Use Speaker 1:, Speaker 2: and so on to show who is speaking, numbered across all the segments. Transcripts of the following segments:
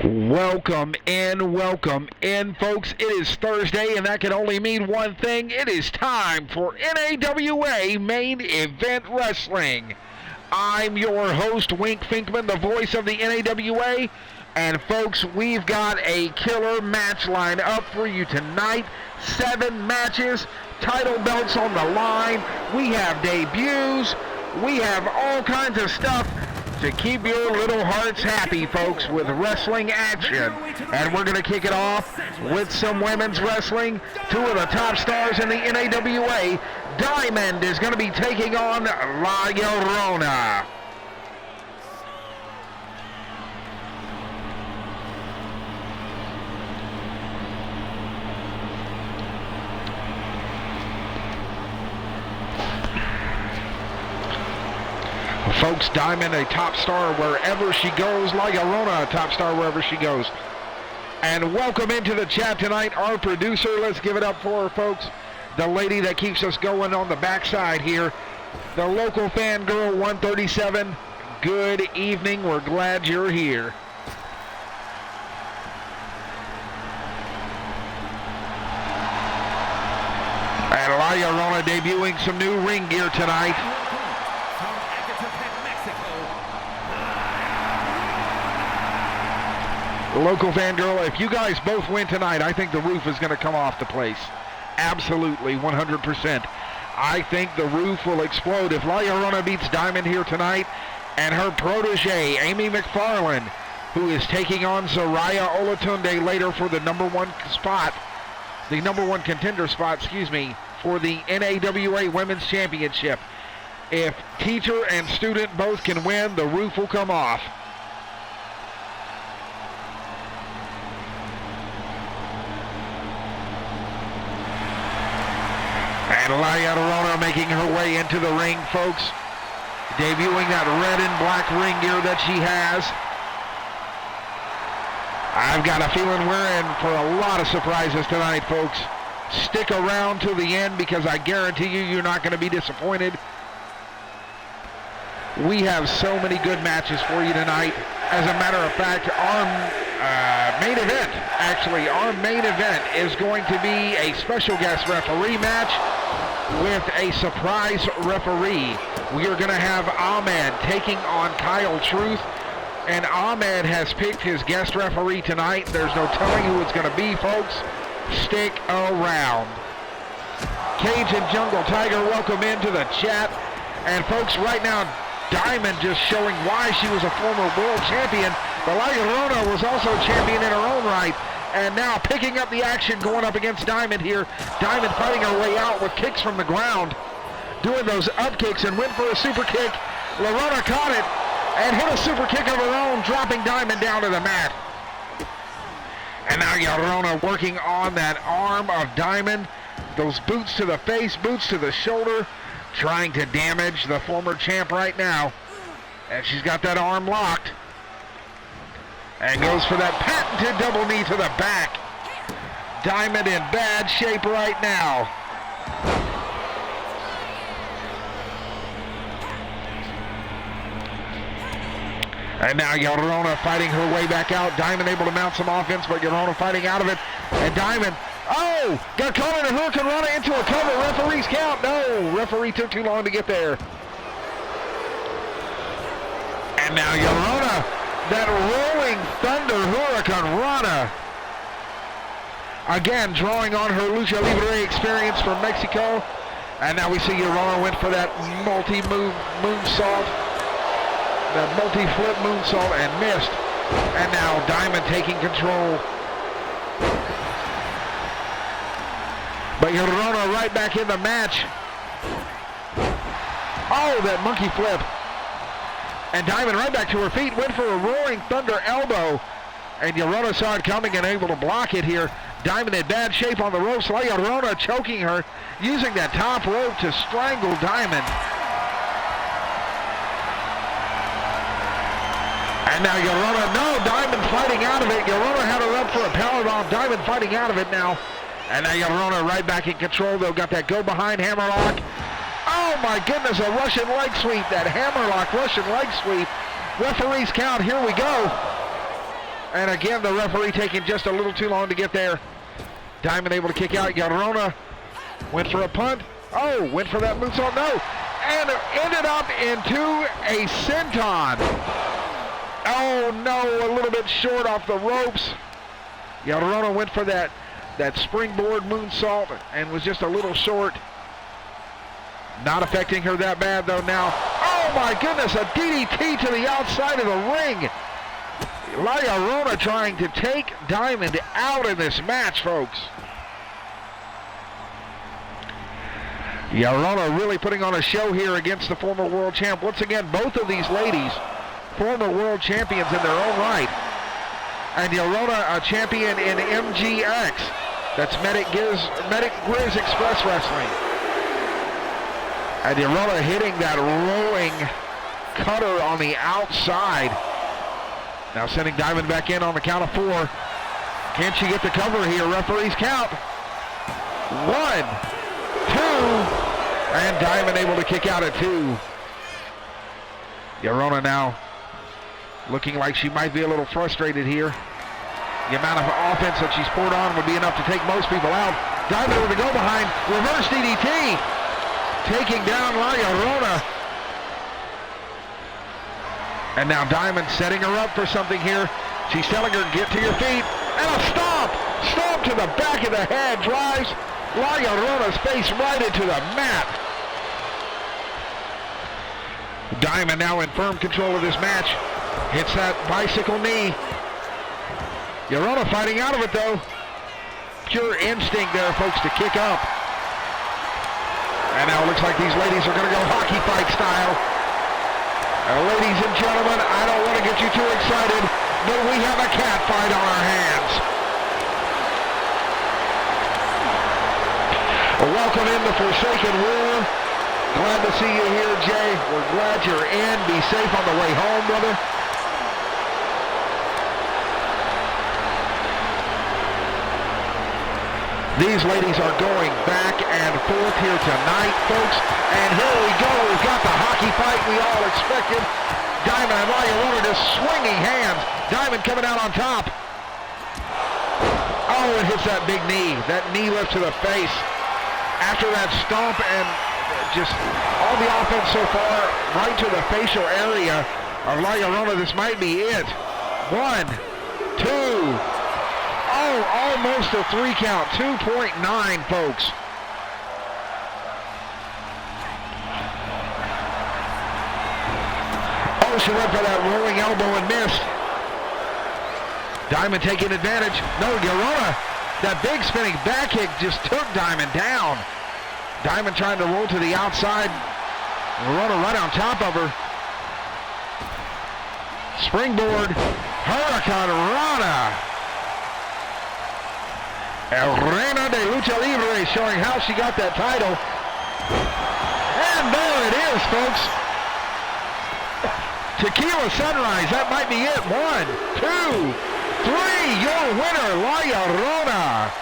Speaker 1: Welcome in, folks. It is Thursday, and that can only mean one thing. It is time for N.A.W.A. Main Event Wrestling. I'm your host, Wink Finkman, the voice of the N.A.W.A. And, folks, we've got a killer match line up for you tonight. 7 matches, title belts on the line. We have debuts. We have all kinds of stuff to keep your little hearts happy, folks, with wrestling action. And we're going to kick it off with some women's wrestling. 2 of the top stars in the N.A.W.A. Diamond is going to be taking on La Llorona. Folks, Diamond, a top star wherever she goes. La Llorona, a top star wherever she goes. And welcome into the chat tonight, our producer. Let's give it up for her, folks. The lady that keeps us going on the backside here. The local fangirl 137. Good evening. We're glad you're here. And La Llorona debuting some new ring gear tonight. Local fangirl, if you guys both win tonight, I think the roof is going to come off the place. Absolutely, 100%. I think the roof will explode if La Llorona beats Diamond here tonight, and her protege, Amy McFarland, who is taking on Soraya Olatunde later for the number one contender spot, for the N.A.W.A. Women's Championship. If teacher and student both can win, the roof will come off. And La Llorona making her way into the ring, folks. Debuting that red and black ring gear that she has. I've got a feeling we're in for a lot of surprises tonight, folks. Stick around till the end because I guarantee you, you're not going to be disappointed. We have so many good matches for you tonight. As a matter of fact, our main event is going to be a special guest referee match with a surprise referee. We are going to have Ahmed taking on Kyle Truth, and Ahmed has picked his guest referee tonight. There's no telling who it's going to be, folks. Stick around. Cage and Jungle Tiger, welcome into the chat. And folks, right now, Diamond just showing why she was a former world champion, but La Llorona was also champion in her own right. And now picking up the action, going up against Diamond here. Diamond fighting her way out with kicks from the ground, doing those up kicks, and went for a super kick. Llorona caught it and hit a super kick of her own, dropping Diamond down to the mat. And now Llorona working on that arm of Diamond. Those boots to the face, boots to the shoulder, trying to damage the former champ right now. And she's got that arm locked. And goes for that patented double knee to the back. Diamond in bad shape right now. And now Llorona fighting her way back out. Diamond able to mount some offense, but Llorona fighting out of it. And Diamond, got caught in a Hurricane Rana into a cover. Referee's count. No, referee took too long to get there. And now Llorona, that rolling thunder Hurricane Rana. Again, drawing on her Lucha Libre experience from Mexico. And now we see Llorona went for that multi-move moonsault. That multi-flip moonsault and missed. And now Diamond taking control. But Llorona right back in the match. Oh, that monkey flip. And Diamond right back to her feet, went for a roaring thunder elbow. And Llorona saw it coming and able to block it here. Diamond in bad shape on the ropes. La Llorona choking her, using that top rope to strangle Diamond. And now Llorona, no, Diamond fighting out of it. Llorona had her up for a powerbomb. Diamond fighting out of it now. And now Llorona right back in control, though. Got that go behind hammerlock. Oh my goodness, a Russian leg sweep. That hammerlock Russian leg sweep. Referee's count, here we go. And again, the referee taking just a little too long to get there. Diamond able to kick out. Llorona went for a punt. Oh, went for that moonsault. No. And ended up into a senton. Oh, no, a little bit short off the ropes. Llorona went for that springboard moonsault and was just a little short. Not affecting her that bad, though, now. Oh, my goodness, a DDT to the outside of the ring. La Llorona trying to take Diamond out in this match, folks. Llorona really putting on a show here against the former world champ. Once again, both of these ladies, former world champions in their own right. And Llorona, a champion in MGX. That's Medic Grizz Express Wrestling. And Llorona hitting that rolling cutter on the outside. Now sending Diamond back in on the count of 4. Can she get the cover here? Referee's count. 1, 2, and Diamond able to kick out at 2. Llorona now looking like she might be a little frustrated here. The amount of offense that she's poured on would be enough to take most people out. Diamond able to go behind. Reverse DDT. Taking down La Llorona. And now Diamond setting her up for something here. She's telling her, get to your feet. And a stomp. Stomp to the back of the head. Drives La Llorona's face right into the mat. Diamond now in firm control of this match. Hits that bicycle knee. Llorona fighting out of it, though. Pure instinct there, folks, to kick up. And now it looks like these ladies are going to go hockey fight style. Ladies and gentlemen, I don't want to get you too excited, but we have a cat fight on our hands. Welcome in the Forsaken War. Glad to see you here, Jay. We're glad you're in. Be safe on the way home, brother. These ladies are going back and forth here tonight, folks. And here we go. We've got the hockey fight we all expected. Diamond and La Llorona just swinging hands. Diamond coming out on top. Oh, it hits that big knee. That knee lift to the face. After that stomp and just all the offense so far, right to the facial area of La Llorona, this might be it. 1, 2. Oh, almost a 3 count. 2.9, folks. Oh, she went for that rolling elbow and missed. Diamond taking advantage. No, Llorona, that big spinning back kick just took Diamond down. Diamond trying to roll to the outside. Llorona right on top of her. Springboard. Hurricane Rana. El Reina de Lucha Libre showing how she got that title. And there it is, folks. Tequila Sunrise, that might be it. 1, 2, 3, your winner, La Llorona.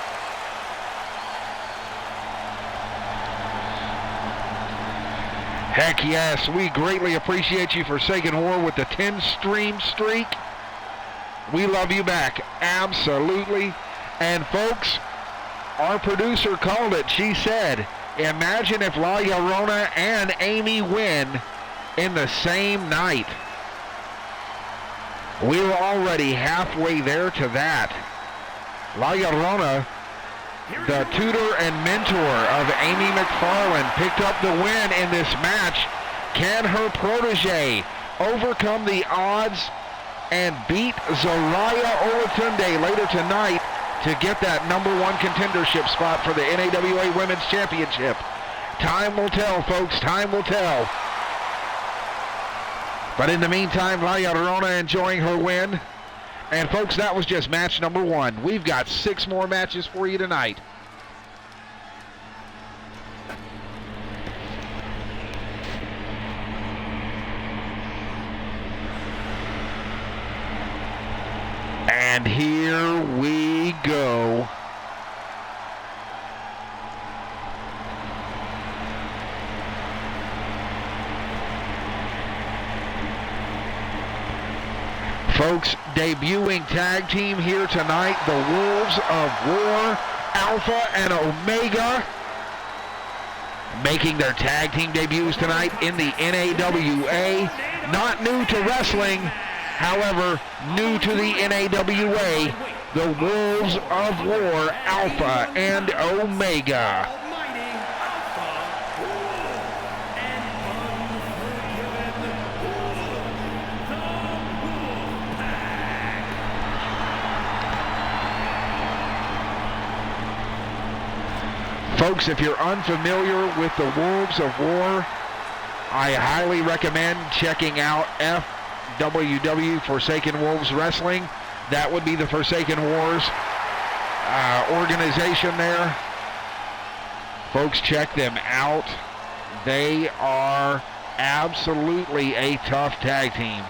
Speaker 1: Heck yes, we greatly appreciate you, Forsaken War, with the 10-stream streak. We love you back, absolutely. And folks, our producer called it. She said, imagine if La Llorona and Amy win in the same night. We were already halfway there to that. La Llorona, the tutor and mentor of Amy McFarland, picked up the win in this match. Can her protege overcome the odds and beat Zaraya Olatunde later tonight to get that #1 contendership spot for the N.A.W.A. Women's Championship? Time will tell, folks. Time will tell. But in the meantime, La Llorona enjoying her win. And folks, that was just match #1. We've got 6 more matches for you tonight. And here we go. Folks, debuting tag team here tonight, the Wolves of War, Alpha and Omega, making their tag team debuts tonight in the N.A.W.A. Not new to wrestling, however, new to the N.A.W.A., the Wolves of War, Alpha and Omega. Folks, if you're unfamiliar with the Wolves of War, I highly recommend checking out FWW, Forsaken Wolves Wrestling. That would be the Forsaken Wars organization there. Folks, check them out. They are absolutely a tough tag team.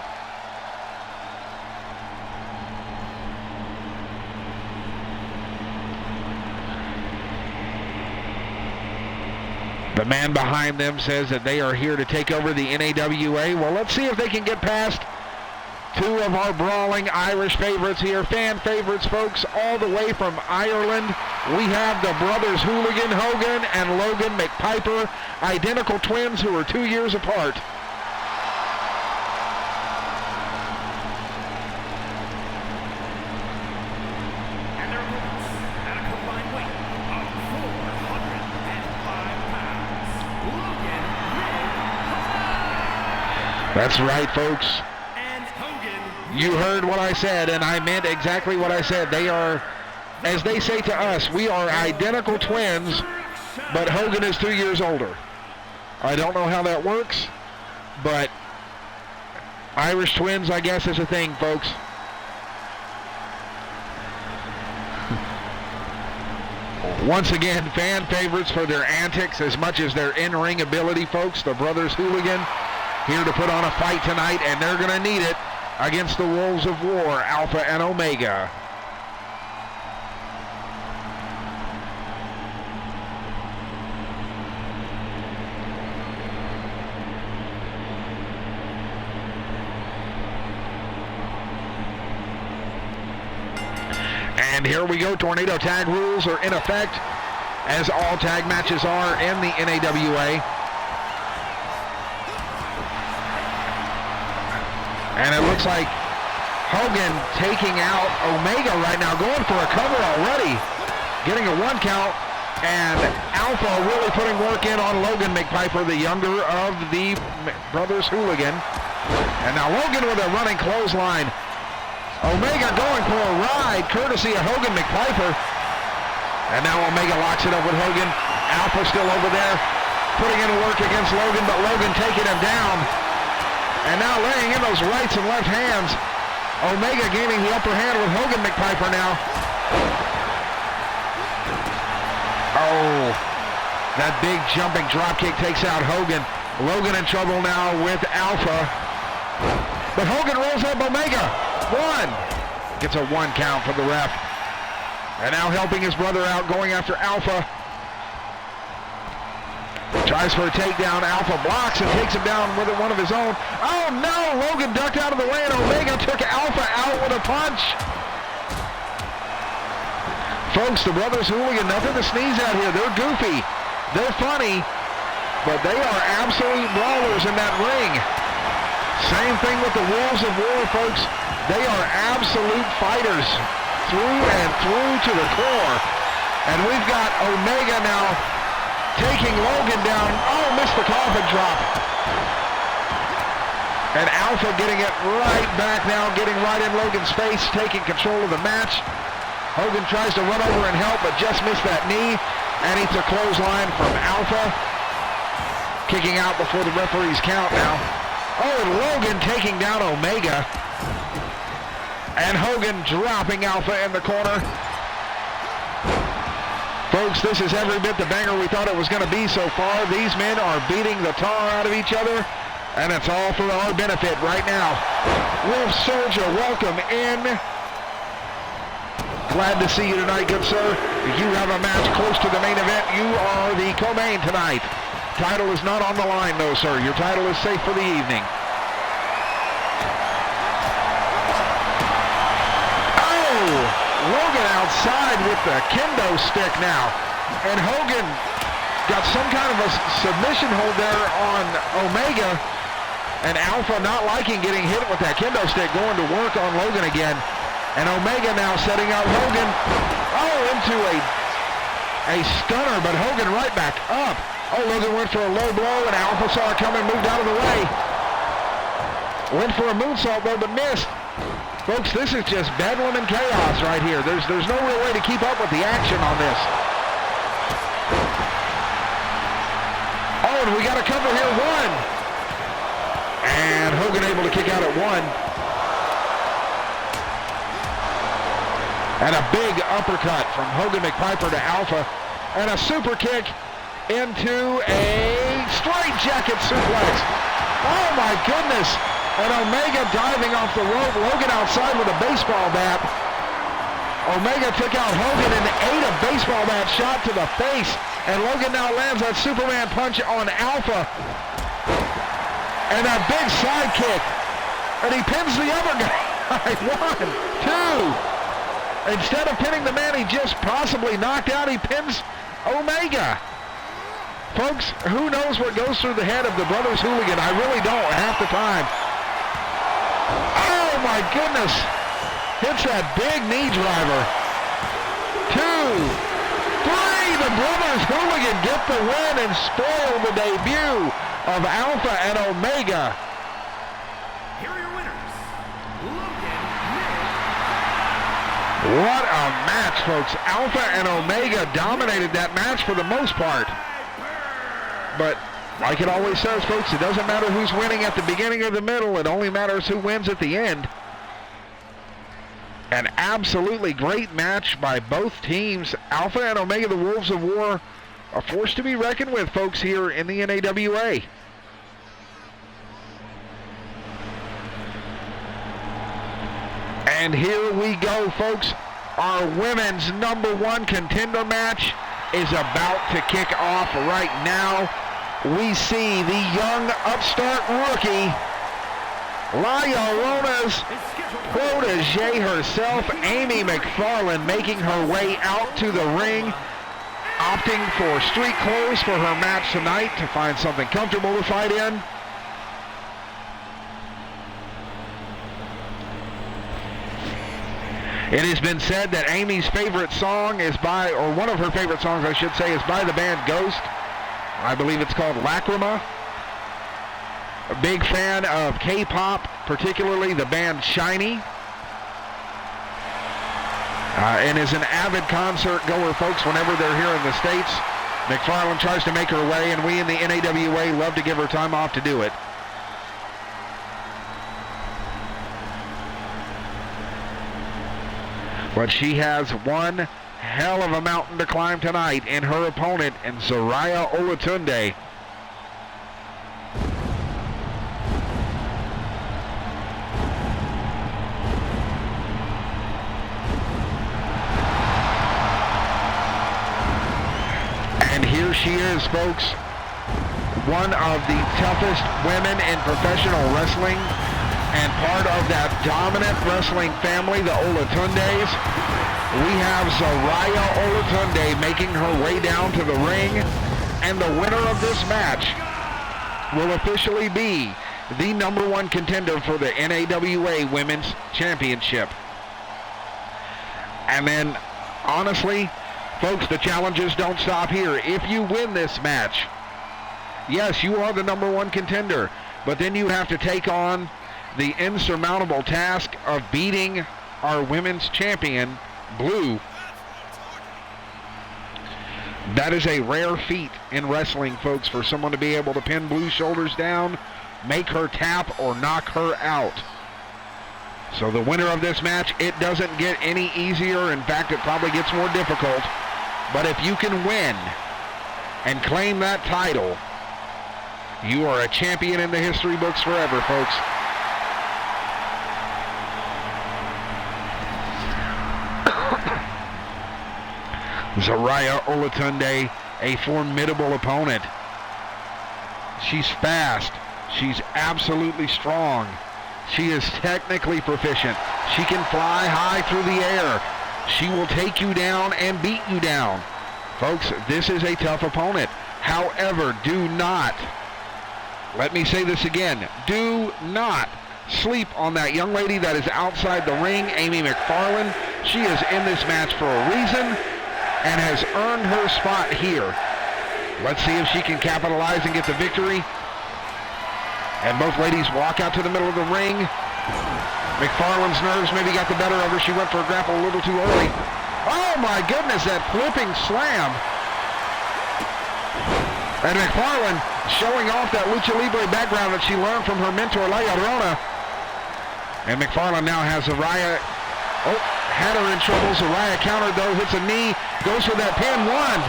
Speaker 1: The man behind them says that they are here to take over the N.A.W.A. Well, let's see if they can get past two of our brawling Irish favorites here. Fan favorites, folks, all the way from Ireland. We have the brothers Hooligan Hogan and Logan McPiper, identical twins who are 2 years apart. That's right, folks. You heard what I said, and I meant exactly what I said. They are, as they say to us, we are identical twins, but Hogan is 2 years older. I don't know how that works, but Irish twins, I guess, is a thing, folks. Once again, fan favorites for their antics as much as their in-ring ability, folks. The brothers Hooligan here to put on a fight tonight, and they're going to need it against the Wolves of War, Alpha and Omega. And here we go. Tornado tag rules are in effect, as all tag matches are in the N.A.W.A. And it looks like Hogan taking out Omega right now, going for a cover already, getting a 1 count, and Alpha really putting work in on Logan McPiper, the younger of the brothers Hooligan. And now Logan with a running clothesline. Omega going for a ride, courtesy of Hogan McPiper. And now Omega locks it up with Hogan. Alpha still over there, putting in work against Logan, but Logan taking him down. And now laying in those rights and left hands. Omega gaining the upper hand with Hogan McPiper now. Oh, that big jumping dropkick takes out Hogan. Logan in trouble now with Alpha. But Hogan rolls up Omega. 1. Gets a 1 count for the ref. And now helping his brother out, going after Alpha. Tries for a takedown. Alpha blocks and takes him down with one of his own. Oh no! Logan ducked out of the way and Omega took Alpha out with a punch. Folks, the brothers Hooligan, nothing to sneeze at here. They're goofy. They're funny. But they are absolute brawlers in that ring. Same thing with the Wolves of War, folks. They are absolute fighters through and through to the core. And we've got Omega now taking Logan down. Oh, missed the coffin drop. And Alpha getting it right back now, getting right in Logan's face, taking control of the match. Hogan tries to run over and help, but just missed that knee. And it's a clothesline from Alpha. Kicking out before the referee's count now. Oh, and Logan taking down Omega. And Hogan dropping Alpha in the corner. Folks, this is every bit the banger we thought it was going to be so far. These men are beating the tar out of each other, and it's all for our benefit right now. Wolf Soldier, welcome in. Glad to see you tonight, good sir. If you have a match close to the main event, you are the co-main tonight. Title is not on the line, no, sir. Your title is safe for the evening. Logan outside with the kendo stick now. And Hogan got some kind of a submission hold there on Omega. And Alpha not liking getting hit with that kendo stick, going to work on Logan again. And Omega now setting up Hogan. Oh, into a stunner, but Hogan right back up. Oh, Logan went for a low blow, and Alpha saw it coming, moved out of the way. Went for a moonsault, though, but missed. Folks, this is just bedlam and chaos right here. There's no real way to keep up with the action on this. Oh, and we got a cover here, one. And Hogan able to kick out at one. And a big uppercut from Hogan McPiper to Alpha. And a super kick into a straight jacket suplex. Oh my goodness. And Omega diving off the rope. Logan outside with a baseball bat. Omega took out Hogan and ate a baseball bat shot to the face. And Logan now lands that Superman punch on Alpha. And a big side kick. And he pins the other guy. 1, 2. Instead of pinning the man he just possibly knocked out, he pins Omega. Folks, who knows what goes through the head of the Brothers Hooligan? I really don't half the time. Oh my goodness. Hits that big knee driver. 2, 3. The Brothers Hooligan get the win and spoil the debut of Alpha and Omega.
Speaker 2: Here are your winners.
Speaker 1: What a match, folks. Alpha and Omega dominated that match for the most part. But like it always says, folks, it doesn't matter who's winning at the beginning or the middle. It only matters who wins at the end. An absolutely great match by both teams. Alpha and Omega, the Wolves of War, are forced to be reckoned with, folks, here in the N.A.W.A. And here we go, folks. Our women's #1 contender match is about to kick off right now. We see the young upstart rookie, La Llorona's protege herself, Amy McFarland, making her way out to the ring, opting for street clothes for her match tonight to find something comfortable to fight in. It has been said that Amy's favorite song is by, or one of her favorite songs I should say, is by the band Ghost. I believe it's called N.A.W.A. A big fan of K-pop, particularly the band Shiny. And is an avid concert goer, folks, whenever they're here in the States. McFarland tries to make her way, and we in the N.A.W.A. love to give her time off to do it. But she has one hell of a mountain to climb tonight in her opponent, in Zariah Olatunde. And here she is, folks. One of the toughest women in professional wrestling, and part of that dominant wrestling family, the Olatundes. We have Zariah Olatunde making her way down to the ring, and the winner of this match will officially be the #1 contender for the N.A.W.A. Women's Championship. And then, honestly, folks, the challenges don't stop here. If you win this match, yes, you are the #1 contender, but then you have to take on the insurmountable task of beating our women's champion, Blue. That is a rare feat in wrestling, folks, for someone to be able to pin Blue's shoulders down, make her tap, or knock her out. So the winner of this match, it doesn't get any easier. In fact, it probably gets more difficult. But if you can win and claim that title, you are a champion in the history books forever, folks. Zariah Olatunde, a formidable opponent. She's fast. She's absolutely strong. She is technically proficient. She can fly high through the air. She will take you down and beat you down. Folks, this is a tough opponent. However, do not, let me say this again, do not sleep on that young lady that is outside the ring, Amy McFarland. She is in this match for a reason and has earned her spot here. Let's see if she can capitalize and get the victory. And both ladies walk out to the middle of the ring. McFarland's nerves maybe got the better of her. She went for a grapple a little too early. Oh my goodness, that flipping slam. And McFarland showing off that Lucha Libre background that she learned from her mentor, N.A.W.A. And McFarland now has Zariah. Oh, had her in trouble. Zariah countered though, hits a knee, goes for that pin, one.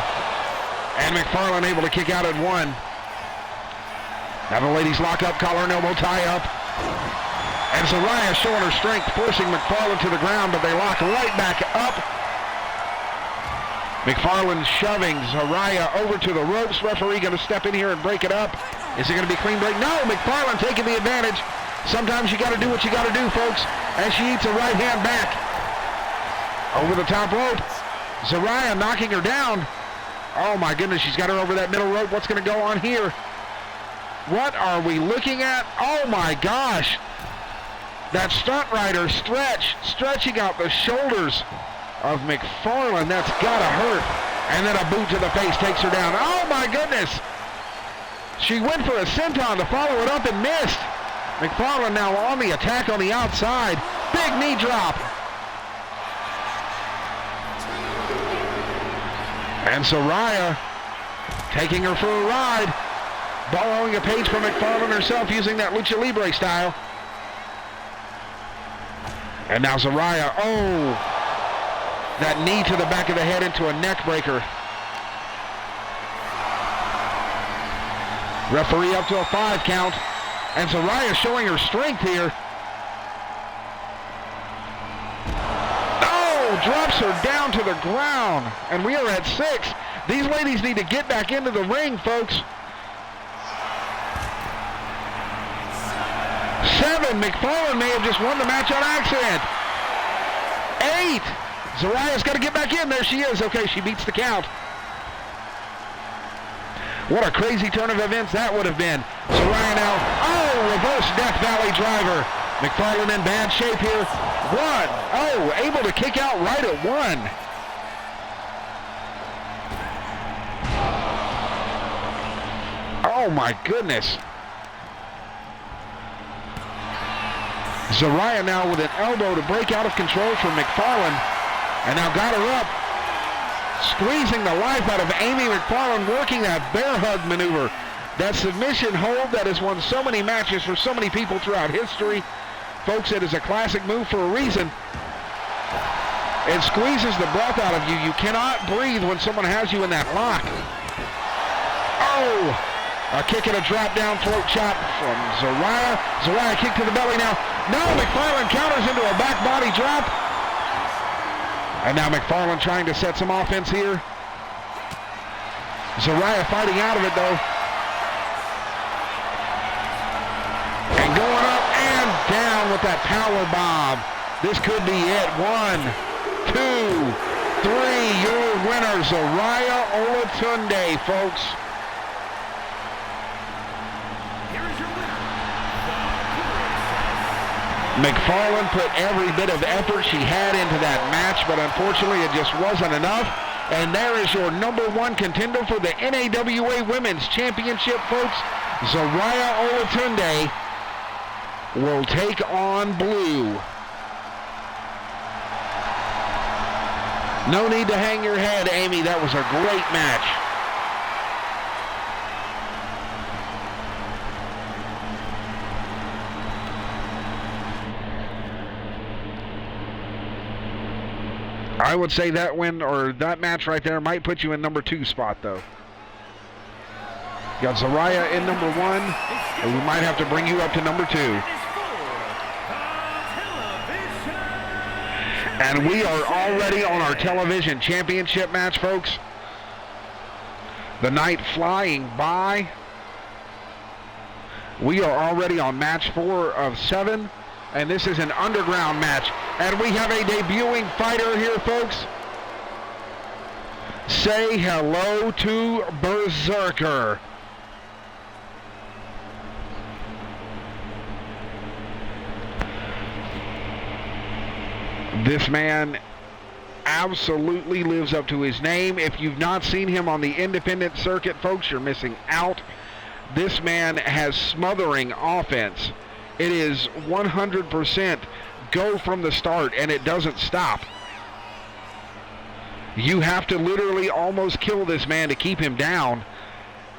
Speaker 1: And McFarland able to kick out at one. Now the ladies lock up, collar and elbow tie up. And Zariah showing her strength, forcing McFarland to the ground, but they lock right back up. McFarland shoving Zariah over to the ropes. Referee going to step in here and break it up. Is it going to be clean break? No, McFarland taking the advantage. Sometimes you got to do what you got to do, folks. And she eats a right hand back. Over the top rope. Zariah knocking her down. Oh my goodness, she's got her over that middle rope. What's going to go on here? What are we looking at? Oh my gosh. That stunt rider stretching out the shoulders of McFarland. That's gotta hurt. And then a boot to the face takes her down. Oh my goodness. She went for a senton to follow it up and missed. McFarland now on the attack on the outside. Big knee drop. And Zariah taking her for a ride. Borrowing a page from McFarland herself using that Lucha Libre style. And now Zariah, oh, that knee to the back of the head into a neck breaker. Referee up to a 5 count. And Zariah showing her strength here. Oh, drops her down to the ground. And we are at 6. These ladies need to get back into the ring, folks. 7, McFarland may have just won the match on accident. 8, Zariah's got to get back in. There she is. Okay, she beats the count. What a crazy turn of events that would have been. Zariah now, oh, reverse Death Valley driver. McFarland in bad shape here. 1, oh, able to kick out right at 1. Oh my goodness. Zariah now with an elbow to break out of control from McFarland. And now got her up. Squeezing the life out of Amy McFarland, working that bear hug maneuver. That submission hold that has won so many matches for so many people throughout history. Folks, it is a classic move for a reason. It squeezes the breath out of you. You cannot breathe when someone has you in that lock. Oh! A kick and a drop down throat chop from Zariah. Zariah kick to the belly now. No, McFarland counters into a back body drop. And now McFarland trying to set some offense here. Zariah fighting out of it though. And going up and down with that power bomb. This could be it. 1, 2, 3. Your winner, Zariah Olatunde, folks. McFarland put every bit of effort she had into that match, but unfortunately it just wasn't enough. And there is your #1 contender for the N.A.W.A. Women's Championship, folks. Zariah Olatunde will take on Blue. No need to hang your head, Amy. That was a great match. I would say that win, or that match right there, might put you in #2 spot, though. You got Zariah in #1, and we might have to bring you up to #2. And we are already on our television championship match, folks. The night flying by. We are already on match 4 of 7, and this is an underground match. And we have a debuting fighter here, folks. Say hello to Berserker. This man absolutely lives up to his name. If you've not seen him on the independent circuit, folks, you're missing out. This man has smothering offense. It is 100% go from the start, and it doesn't stop. You have to literally almost kill this man to keep him down.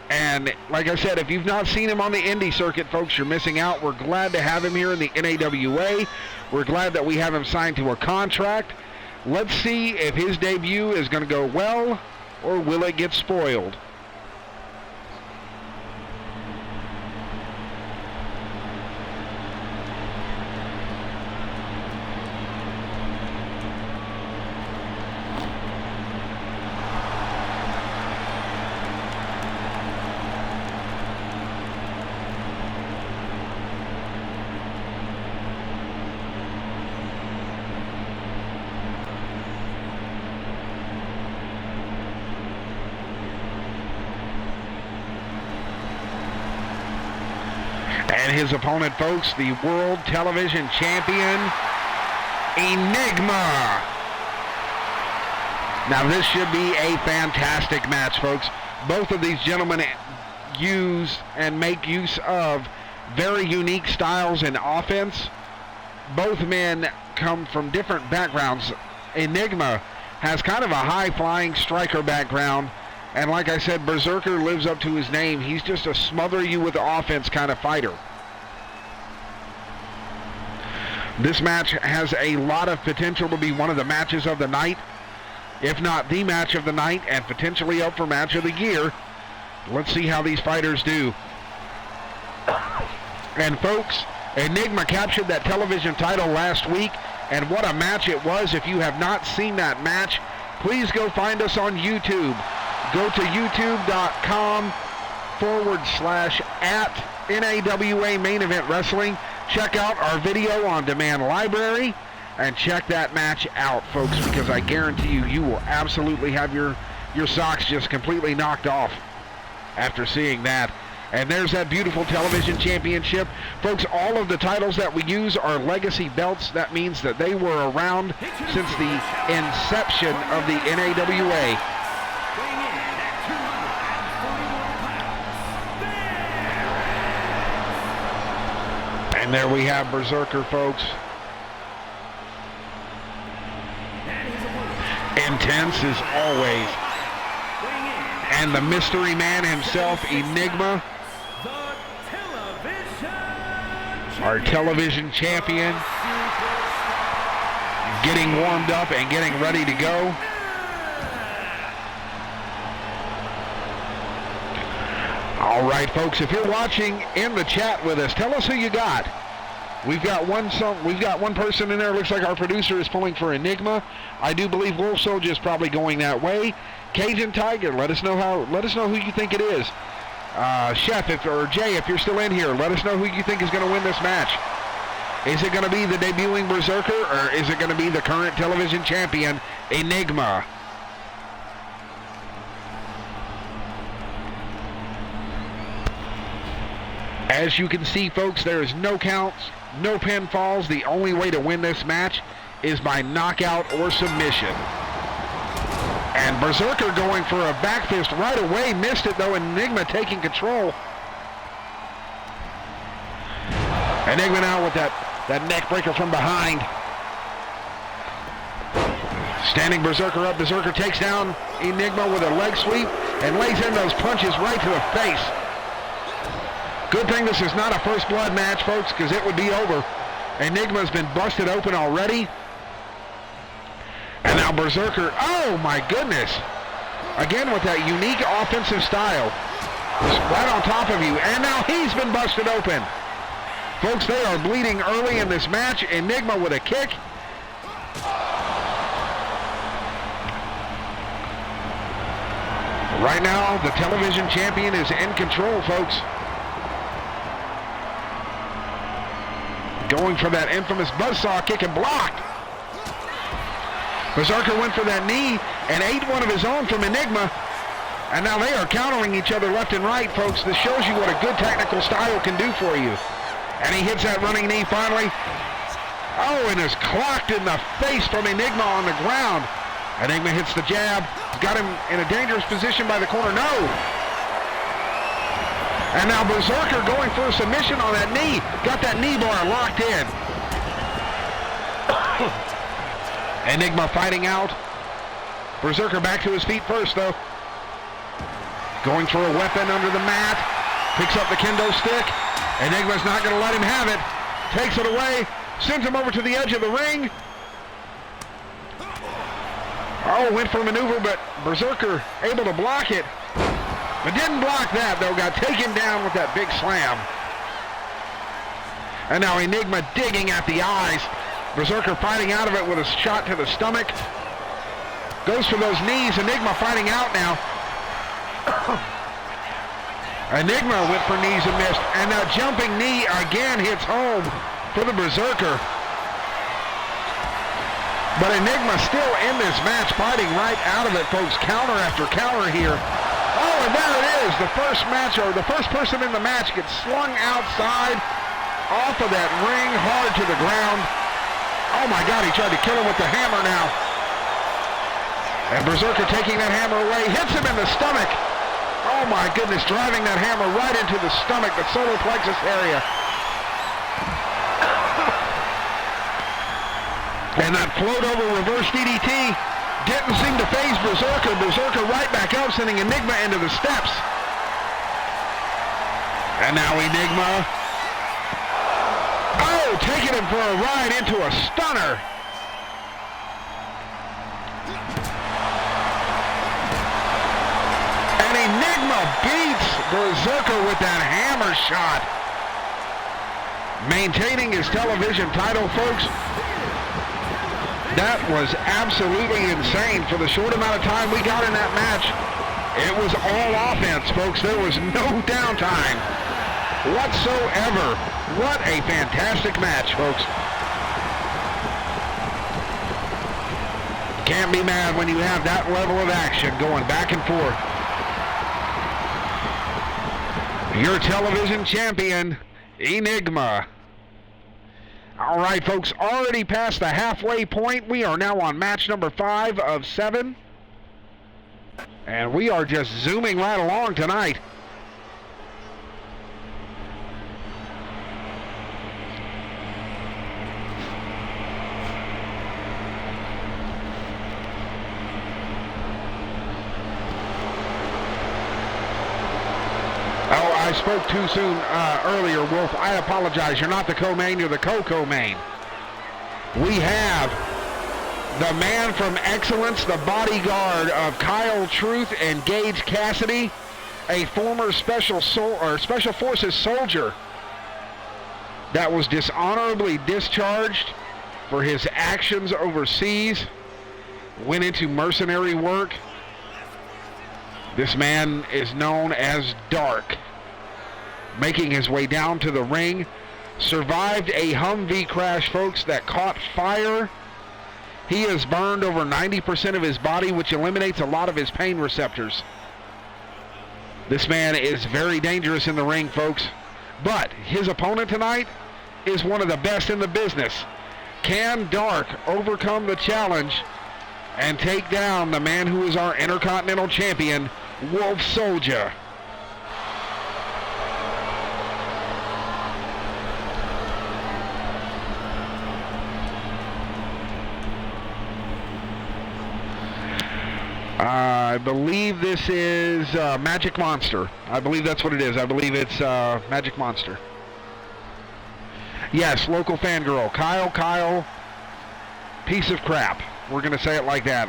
Speaker 1: And like I said, if you've not seen him on the indie circuit, folks, you're missing out. We're glad to have him here in the N.A.W.A. We're glad that we have him signed to a contract. Let's see if his debut is going to go well, or will it get spoiled? And his opponent, folks, the World Television Champion, N.A.W.A. Now, this should be a fantastic match, folks. Both of these gentlemen use and make use of very unique styles in offense. Both men come from different backgrounds. N.A.W.A. has kind of a high-flying striker background. And like I said, Berserker lives up to his name. He's just a smother you with offense kind of fighter. This match has a lot of potential to be one of the matches of the night, if not the match of the night, and potentially up for match of the year. Let's see how these fighters do. And folks, N.A.W.A. captured that television title last week, and what a match it was. If you have not seen that match, please go find us on YouTube. Go to youtube.com/@N.A.W.A. Main Event Wrestling. Check out our video on demand library and check that match out, folks, because I guarantee you, you will absolutely have your socks just completely knocked off after seeing that. And there's that beautiful television championship. Folks, all of the titles that we use are legacy belts. That means that they were around since the inception of the N.A.W.A. And there we have Berserker, folks. Intense as always. And the mystery man himself, N.A.W.A., our television champion, getting warmed up and getting ready to go. All right, folks, if you're watching in the chat with us, tell us who you got. We've got one person in there. Looks like our producer is pulling for N.A.W.A. I do believe Wolf Soldier is probably going that way. Cajun Tiger, let us know who you think it is. Chef, or Jay, if you're still in here, let us know who you think is going to win this match. Is it going to be the debuting Berserker, or is it going to be the current television champion, N.A.W.A.? As you can see, folks, there is no counts, no pinfalls. The only way to win this match is by knockout or submission. And Berserker going for a back fist right away. Missed it, though. N.A.W.A. taking control. N.A.W.A. now with that neck breaker from behind. Standing Berserker up. Berserker takes down N.A.W.A. with a leg sweep and lays in those punches right to the face. Good thing this is not a first blood match, folks, because it would be over. N.A.W.A.'s been busted open already. And now Berserker, oh my goodness. Again with that unique offensive style. Just right on top of you. And now he's been busted open. Folks, they are bleeding early in this match. N.A.W.A. with a kick. Right now, the television champion is in control, folks. Going for that infamous buzzsaw kick and blocked. Berserker went for that knee and ate one of his own from N.A.W.A. And now they are countering each other left and right, folks. This shows you what a good technical style can do for you. And he hits that running knee finally. Oh, and is clocked in the face from N.A.W.A. on the ground. N.A.W.A. hits the jab. Got him in a dangerous position by the corner. No. And now Berserker going for a submission on that knee. Got that knee bar locked in. N.A.W.A. fighting out. Berserker back to his feet first, though. Going for a weapon under the mat. Picks up the kendo stick. N.A.W.A.'s not going to let him have it. Takes it away. Sends him over to the edge of the ring. Oh, went for a maneuver, but Berserker able to block it. But didn't block that, though. Got taken down with that big slam. And now N.A.W.A. digging at the eyes. Berserker fighting out of it with a shot to the stomach. Goes for those knees. N.A.W.A. fighting out now. N.A.W.A. went for knees and missed. And now jumping knee again hits home for the Berserker. But N.A.W.A. still in this match, fighting right out of it, folks. Counter after counter here. Oh, and there it is. The first match, or the first person in the match gets slung outside off of that ring, hard to the ground. Oh my God, he tried to kill him with the hammer now. And Berserker taking that hammer away, hits him in the stomach. Oh my goodness, driving that hammer right into the stomach, the solar plexus area. And that float over reverse DDT didn't seem to faze Berserker. Berserker right back up, sending N.A.W.A. into the steps. And now N.A.W.A. Oh, taking him for a ride into a stunner. And N.A.W.A. beats Berserker with that hammer shot. Maintaining his television title, folks. That was absolutely insane for the short amount of time we got in that match. It was all offense, folks. There was no downtime whatsoever. What a fantastic match, folks. Can't be mad when you have that level of action going back and forth. Your television champion, N.A.W.A. All right, folks, already past the halfway point. We are now on match number 5 of 7. And we are just zooming right along tonight. I spoke too soon earlier, Wolf. I apologize. You're not the co-main, you're the co-co-main. We have the man from excellence, the bodyguard of Kyle Truth and Gage Cassidy, a former Special Forces soldier that was dishonorably discharged for his actions overseas, went into mercenary work. This man is known as Dark, making his way down to the ring. Survived a Humvee crash, folks, that caught fire. He has burned over 90% of his body, which eliminates a lot of his pain receptors. This man is very dangerous in the ring, folks. But his opponent tonight is one of the best in the business. Can Dark overcome the challenge and take down the man who is our Intercontinental Champion, Wolf Soldier? I believe this is Magic Monster. I believe that's what it is. I believe it's Magic Monster. Yes, local fangirl. Kyle, piece of crap. We're going to say it like that.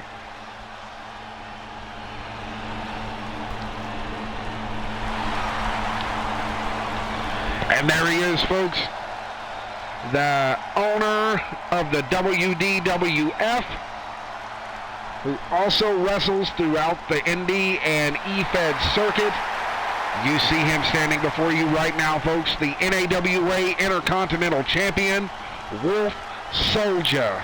Speaker 1: And there he is, folks. The owner of the WDWF, who also wrestles throughout the Indie and EFED circuit. You see him standing before you right now, folks. The N.A.W.A. Intercontinental Champion, Wolf Soldier.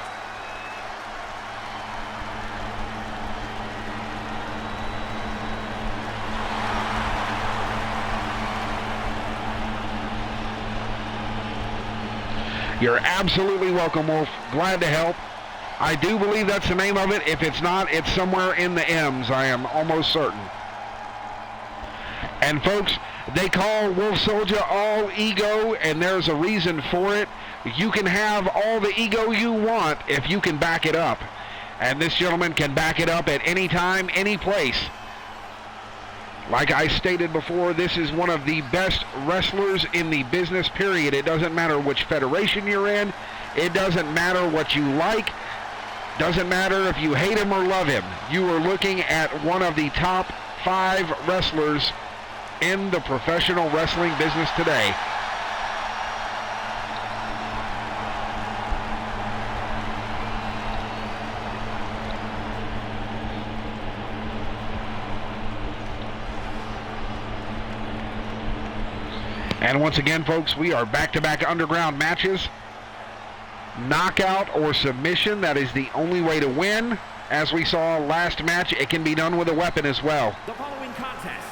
Speaker 1: You're absolutely welcome, Wolf. Glad to help. I do believe that's the name of it. If it's not, it's somewhere in the M's. I am almost certain. And folks, they call Wolf Soldier all ego, and there's a reason for it. You can have all the ego you want if you can back it up. And this gentleman can back it up at any time, any place. Like I stated before, this is one of the best wrestlers in the business, period. It doesn't matter which federation you're in. It doesn't matter what you like. Doesn't matter if you hate him or love him. You are looking at one of the top 5 wrestlers in the professional wrestling business today. And once again, folks, we are back-to-back underground matches. Knockout or submission, that is the only way to win. As we saw last match, it can be done with a weapon as well.
Speaker 2: The following contest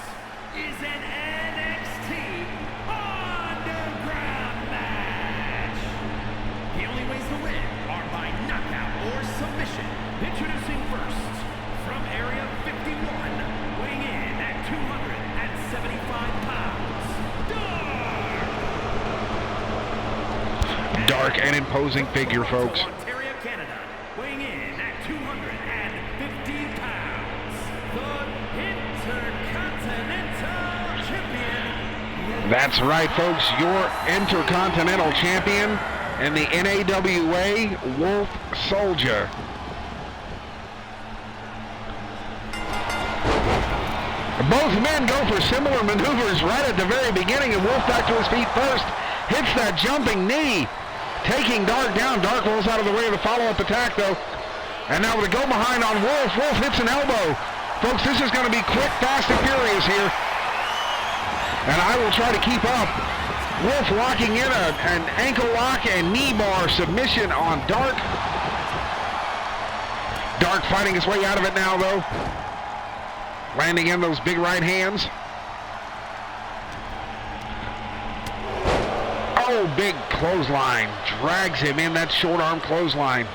Speaker 2: is an NXT Underground match. The only ways to win are by knockout or submission. Introducing first, from Area 51, weighing in at 275 pounds,
Speaker 1: Dark and imposing figure, folks.
Speaker 2: Ontario, Canada, weighing in at 250 pounds, the Intercontinental Champion.
Speaker 1: That's right, folks. Your Intercontinental Champion and the N.A.W.A. Wolf Soldier. Both men go for similar maneuvers right at the very beginning, and Wolf back to his feet first. Hits that jumping knee, taking Dark down. Dark rolls out of the way of the follow-up attack, though. And now with a go-behind on Wolf, Wolf hits an elbow. Folks, this is going to be quick, fast, and furious here. And I will try to keep up. Wolf locking in an ankle lock and knee bar submission on Dark. Dark fighting his way out of it now, though. Landing in those big right hands. Oh, big clothesline. Drags him in that short arm clothesline.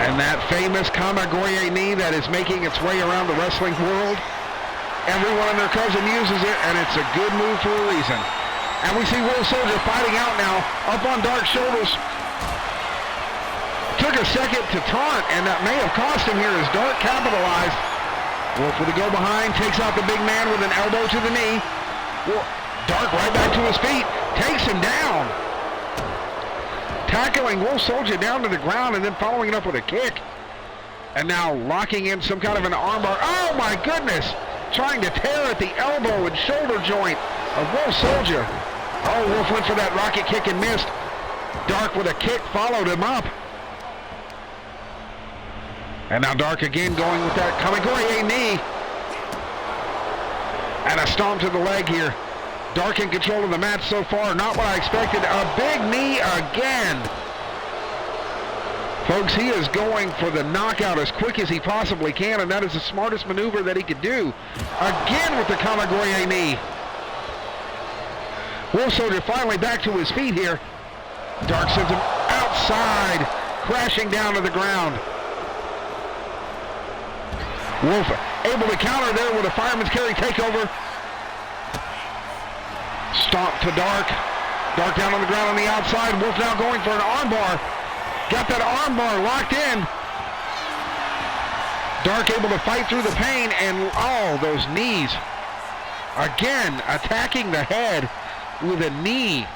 Speaker 1: And that famous Kamagoye knee that is making its way around the wrestling world. Everyone and their cousin uses it, and it's a good move for a reason. And we see Wolf Soldier fighting out now, up on Dark's shoulders. Took a second to taunt, and that may have cost him here as Dark capitalized. Wolf with a go behind, takes out the big man with an elbow to the knee. Dark right back to his feet, takes him down. Tackling Wolf Soldier down to the ground and then following it up with a kick. And now locking in some kind of an armbar. Oh my goodness! Trying to tear at the elbow and shoulder joint of Wolf Soldier. Oh, Wolf went for that rocket kick and missed. Dark with a kick followed him up. And now Dark again going with that Kamagoye knee. And a stomp to the leg here. Dark in control of the match so far. Not what I expected. A big knee again. Folks, he is going for the knockout as quick as he possibly can, and that is the smartest maneuver that he could do. Again with the Kamagoye knee. Wolf Soldier finally back to his feet here. Dark sends him outside, crashing down to the ground. Wolf able to counter there with a fireman's carry takeover. Stomp to Dark. Dark down on the ground on the outside. Wolf now going for an armbar. Got that armbar locked in. Dark able to fight through the pain, and oh, those knees. Again, attacking the head with a knee.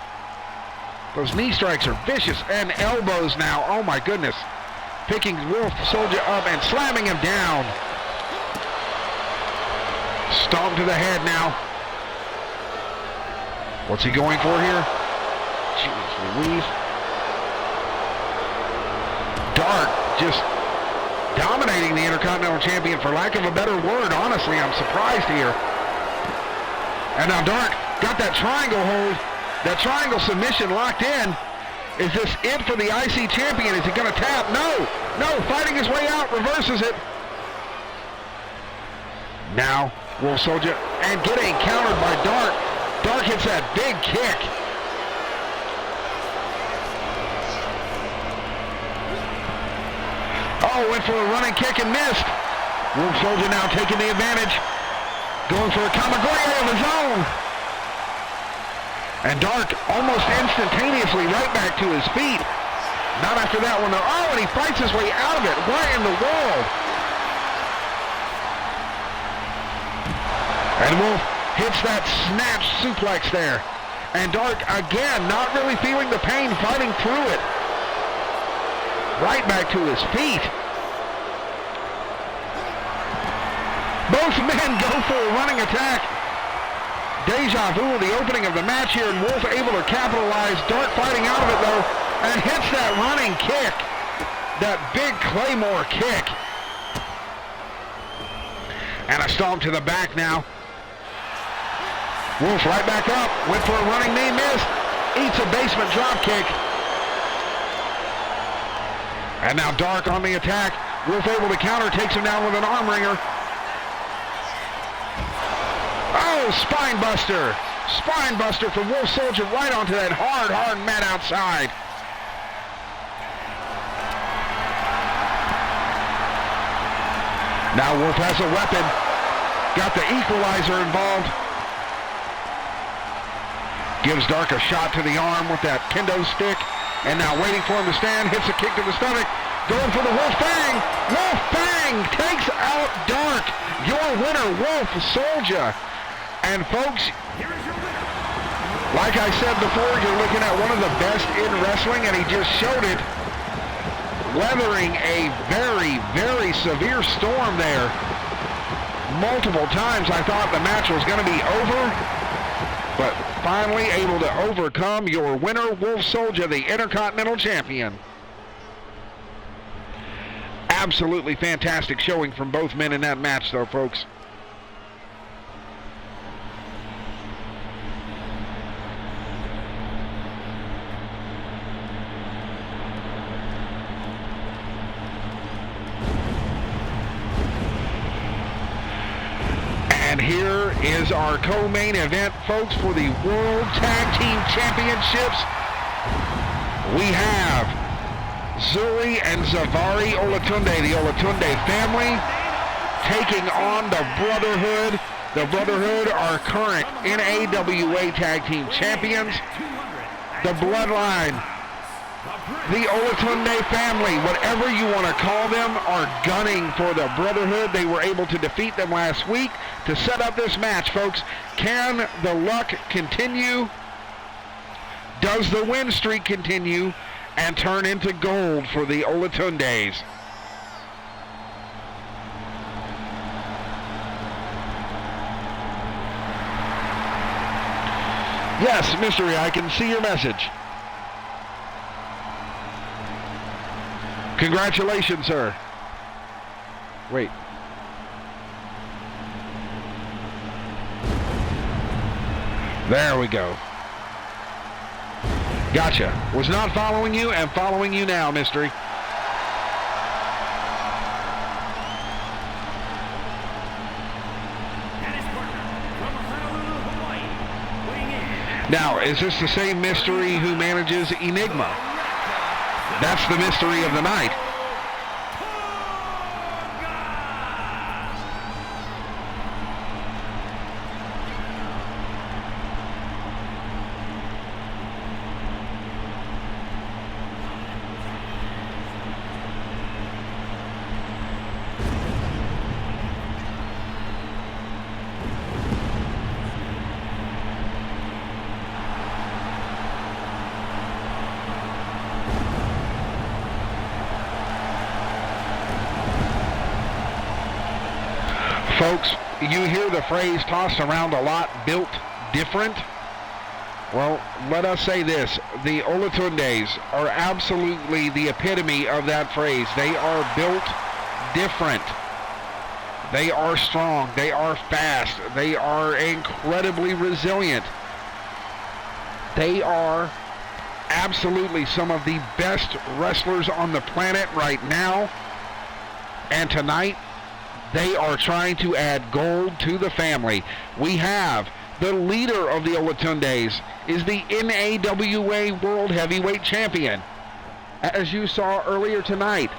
Speaker 1: Those knee strikes are vicious, and elbows now. Oh my goodness. Picking Wolf Soldier up and slamming him down. Stomp to the head now. What's he going for here? Jeez Louise. Dark just dominating the Intercontinental Champion, for lack of a better word. Honestly, I'm surprised here. And now Dark got that triangle hold, that triangle submission locked in. Is this it for the IC Champion? Is he going to tap? No, fighting his way out, reverses it. Now, Wolf Soldier, and getting countered by Dark. Dark hits that big kick. Oh, went for a running kick and missed. Wolf Soldier now taking the advantage. Going for a Kamagoye of his own. And Dark almost instantaneously right back to his feet. Not after that one though. Oh, and he fights his way out of it. What in the world? And Wolf hits that snatch suplex there. And Dark, again, not really feeling the pain, fighting through it. Right back to his feet. Both men go for a running attack. Deja vu, the opening of the match here, and Wolf able to capitalize. Dark fighting out of it, though, and hits that running kick. That big Claymore kick. And a stomp to the back now. Wolf right back up, went for a running knee, missed, eats a basement drop kick. And now Dark on the attack. Wolf able to counter, takes him down with an arm wringer. Oh, spine buster. Spine buster from Wolf Soldier right onto that hard mat outside. Now Wolf has a weapon. Got the equalizer involved. Gives Dark a shot to the arm with that kendo stick. And now waiting for him to stand. Hits a kick to the stomach. Going for the Wolf Fang. Wolf Fang takes out Dark. Your winner, Wolf Soldier. And folks, like I said before, you're looking at one of the best in wrestling, and he just showed it. Weathering a very, very severe storm there. Multiple times I thought the match was going to be over. But finally able to overcome. Your winner, Wolf Soldier, the Intercontinental Champion. Absolutely fantastic showing from both men in that match, though, folks. And here is our co-main event, folks, for the World Tag Team Championships. We have Zuri and Zavari Olatunde, the Olatunde family, taking on the Brotherhood. The Brotherhood are current N.A.W.A. Tag Team Champions. The Bloodline, the Olatunde family, whatever you want to call them, are gunning for the Brotherhood. They were able to defeat them last week to set up this match, folks. Can the luck continue? Does the win streak continue and turn into gold for the Olatundes? Yes, Mystery, I can see your message. Congratulations, sir. Wait. There we go. Gotcha. Was not following you and following you now, Mystery. Now, is this the same Mystery who manages N.A.W.A? That's the mystery of the night. Folks, you hear the phrase tossed around a lot, built different. Well, let us say this. The Olatundes are absolutely the epitome of that phrase. They are built different. They are strong. They are fast. They are incredibly resilient. They are absolutely some of the best wrestlers on the planet right now. And tonight, they are trying to add gold to the family. We have the leader of the Olatundes is the N.A.W.A. World Heavyweight Champion. As you saw earlier tonight,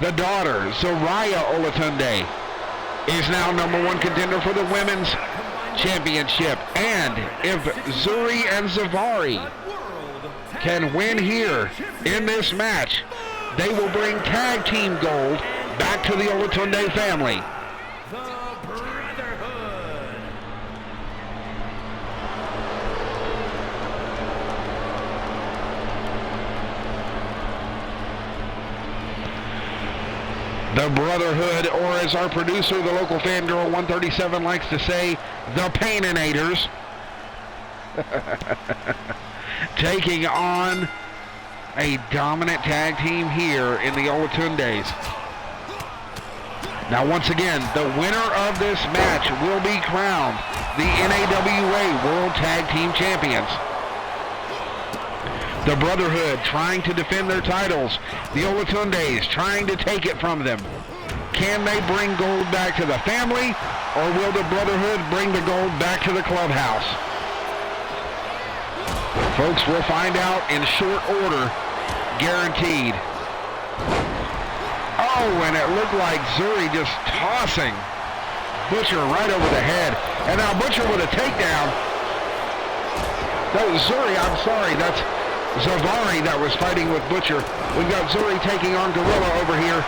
Speaker 1: The daughter, Zariah Olatunde, is now #1 contender for the women's championship. And if Zuri and Zavari can win here in this match, they will bring tag team gold back to the Olatunde family. The Brotherhood, or as our producer, the local fangirl 137 likes to say, the Paininators, taking on a dominant tag team here in the Olatundes. Now once again, the winner of this match will be crowned the N.A.W.A. World Tag Team Champions. The Brotherhood trying to defend their titles. The Olatundes trying to take it from them. Can they bring gold back to the family, or will the Brotherhood bring the gold back to the clubhouse? Folks, we'll find out in short order, guaranteed. Oh, and it looked like Zuri just tossing Butcher right over the head. And now Butcher with a takedown. That was Zuri, I'm sorry, that's Zavari that was fighting with Butcher. We've got Zuri taking on Gorilla over here.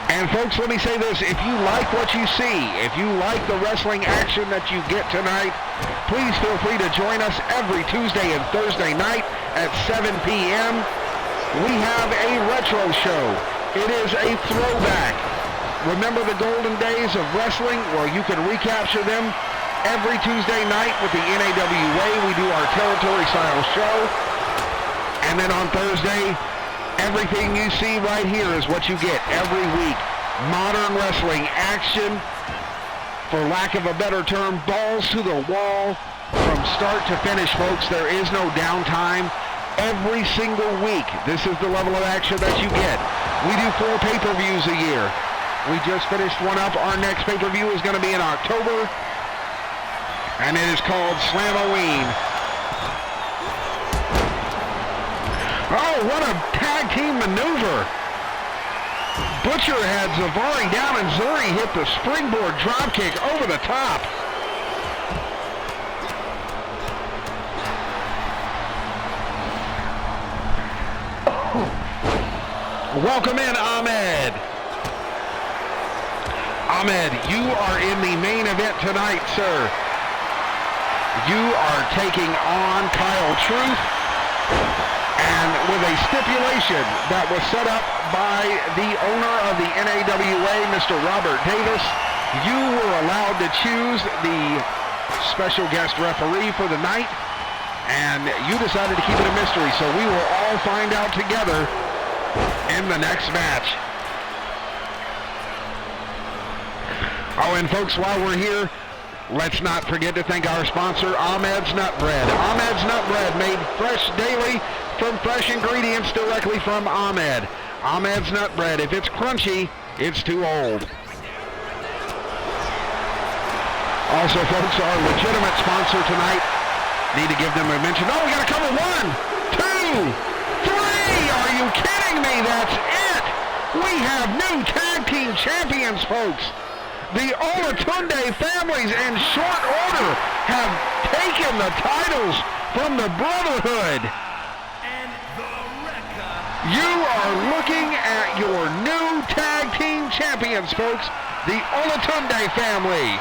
Speaker 1: And folks, let me say this, if you like what you see, if you like the wrestling action that you get tonight, please feel free to join us every Tuesday and Thursday night at 7 p.m. We have a retro show. It is a throwback. Remember the golden days of wrestling? Well, you can recapture them every Tuesday night with the N.A.W.A. We do our territory-style show. And then on Thursday, everything you see right here is what you get every week. Modern wrestling action, for lack of a better term, balls to the wall from start to finish, folks. There is no downtime. Every single week, this is the level of action that you get. We do 4 pay-per-views a year. We just finished one up. Our next pay-per-view is going to be in October, and it is called Slam-O-Ween. Oh, what a tag team maneuver. Butcher had Zavari down, and Zuri hit the springboard dropkick over the top. Welcome in, Ahmed. Ahmed, you are in the main event tonight, sir. You are taking on Kyle Truth, and with a stipulation that was set up by the owner of the N.A.W.A., Mr. Robert Davis, you were allowed to choose the special guest referee for the night, and you decided to keep it a mystery, so we will all find out together in the next match. Oh, and folks, while we're here, let's not forget to thank our sponsor, Ahmed's Nut Bread. Ahmed's Nut Bread, made fresh daily from fresh ingredients directly from Ahmed. Ahmed's Nut Bread, if it's crunchy, it's too old. Also, folks, our legitimate sponsor tonight, need to give them a mention. Oh, we got to cover 1, 2, 3. Are you kidding me? That's it. We have new tag team champions, folks. The Olatunde families in short order have taken the titles from the Brotherhood.
Speaker 2: And the Rekka.
Speaker 1: You are looking at your new tag team champions, folks. The Olatunde family.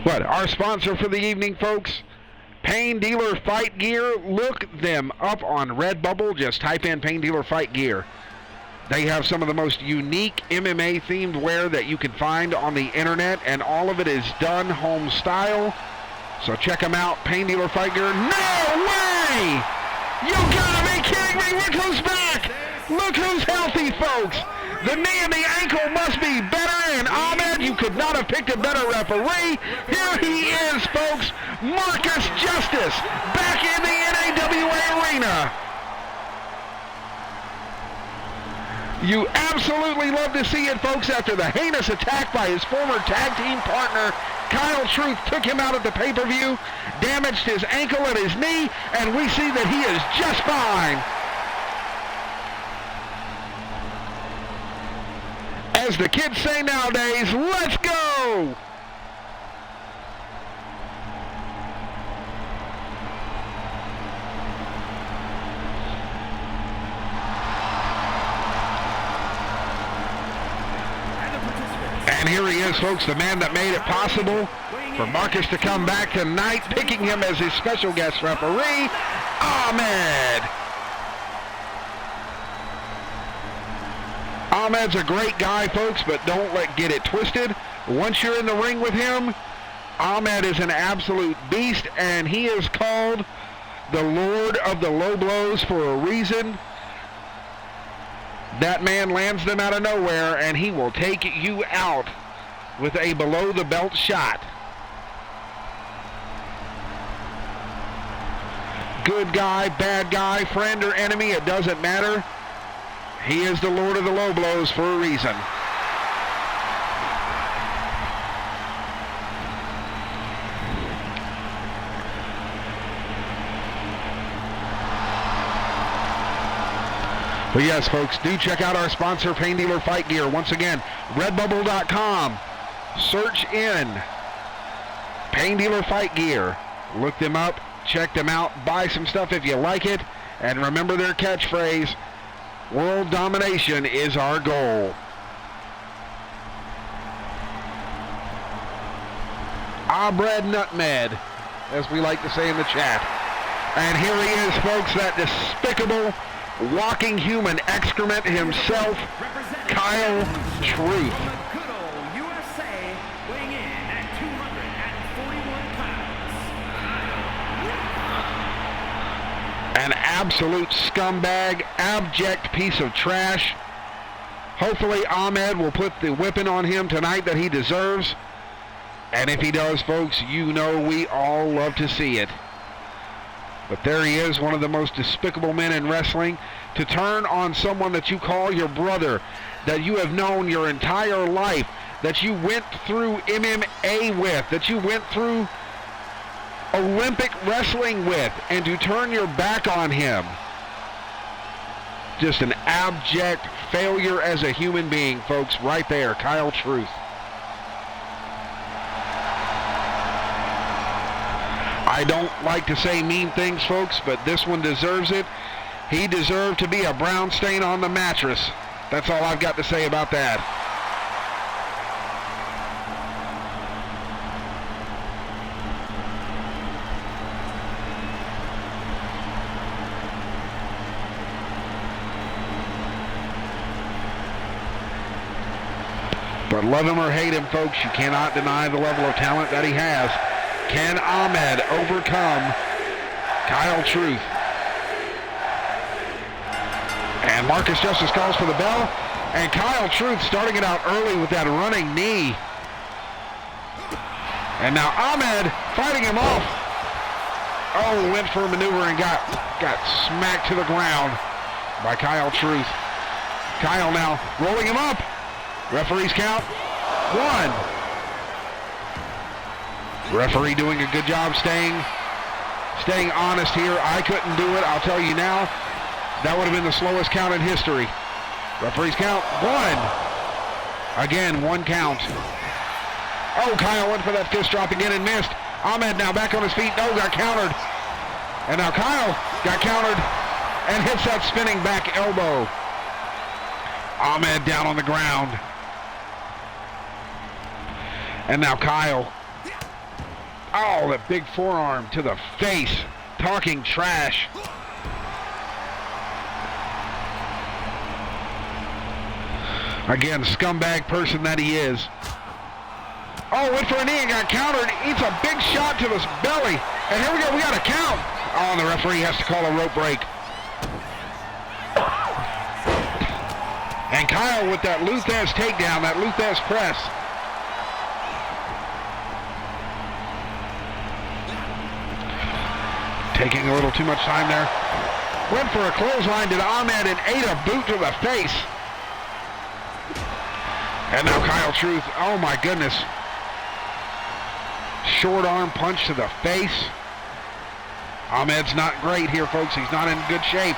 Speaker 1: But our sponsor for the evening, folks, Pain Dealer Fight Gear. Look them up on Redbubble. Just type in Pain Dealer Fight Gear. They have some of the most unique MMA-themed wear that you can find on the internet, and all of it is done home style. So check them out, Pain Dealer Fight Gear. No way! You gotta be kidding me! Look who's back! Look who's healthy, folks! The knee and the ankle must be better, and Ahmed, you could not have picked a better referee. Here he is, folks, Marcus Justice, back in the N.A.W.A. arena. You absolutely love to see it, folks, after the heinous attack by his former tag team partner, Kyle Truth took him out at the pay-per-view, damaged his ankle and his knee, and we see that he is just fine. As the kids say nowadays, let's go! And here he is, folks, the man that made it possible for Marcus to come back tonight, picking him as his special guest referee, Ahmed. Ahmed's a great guy, folks, but don't get it twisted. Once you're in the ring with him, Ahmed is an absolute beast, and he is called the Lord of the Low Blows for a reason. That man lands them out of nowhere, and he will take you out with a below-the-belt shot. Good guy, bad guy, friend or enemy, it doesn't matter. He is the Lord of the Low Blows for a reason. But yes, folks, do check out our sponsor, Pain Dealer Fight Gear. Once again, redbubble.com. Search in Pain Dealer Fight Gear. Look them up, check them out, buy some stuff if you like it, and remember their catchphrase, world domination is our goal. Abred Nutmed, as we like to say in the chat. And here he is, folks, that despicable walking human excrement himself, Kyle Truth.
Speaker 2: Good old USA, weighing in at 241 pounds.
Speaker 1: An absolute scumbag, abject piece of trash. Hopefully Ahmed will put the whipping on him tonight that he deserves. And if he does, folks, you know we all love to see it. But there he is, one of the most despicable men in wrestling, to turn on someone that you call your brother, that you have known your entire life, that you went through MMA with, that you went through Olympic wrestling with, and to turn your back on him. Just an abject failure as a human being, folks, right there, Kyle Truth. I don't like to say mean things, folks, but this one deserves it. He deserved to be a brown stain on the mattress. That's all I've got to say about that. But love him or hate him, folks, you cannot deny the level of talent that he has. Can Ahmed overcome Kyle Truth? And Marcus Justice calls for the bell. And Kyle Truth starting it out early with that running knee. And now Ahmed fighting him off. Oh, went for a maneuver and got smacked to the ground by Kyle Truth. Kyle now rolling him up. Referee's count. 1. Referee doing a good job staying honest here. I couldn't do it, I'll tell you now. That would have been the slowest count in history. Referee's count, 1. Again, 1 count. Oh, Kyle went for that fist drop again and missed. Ahmed now back on his feet. No, got countered. And now Kyle got countered and hits that spinning back elbow. Ahmed down on the ground. And now Kyle. Oh, that big forearm to the face. Talking trash. Again, scumbag person that he is. Oh, went for a knee and got countered. Eats a big shot to his belly. And here we go, we got a count. Oh, and the referee has to call a rope break. And Kyle with that Luthez takedown, that Luthez press. Taking a little too much time there. Went for a clothesline to Ahmed and ate a boot to the face. And now Kyle Truth, oh my goodness. short arm punch to the face. Ahmed's not great here, folks. He's not in good shape.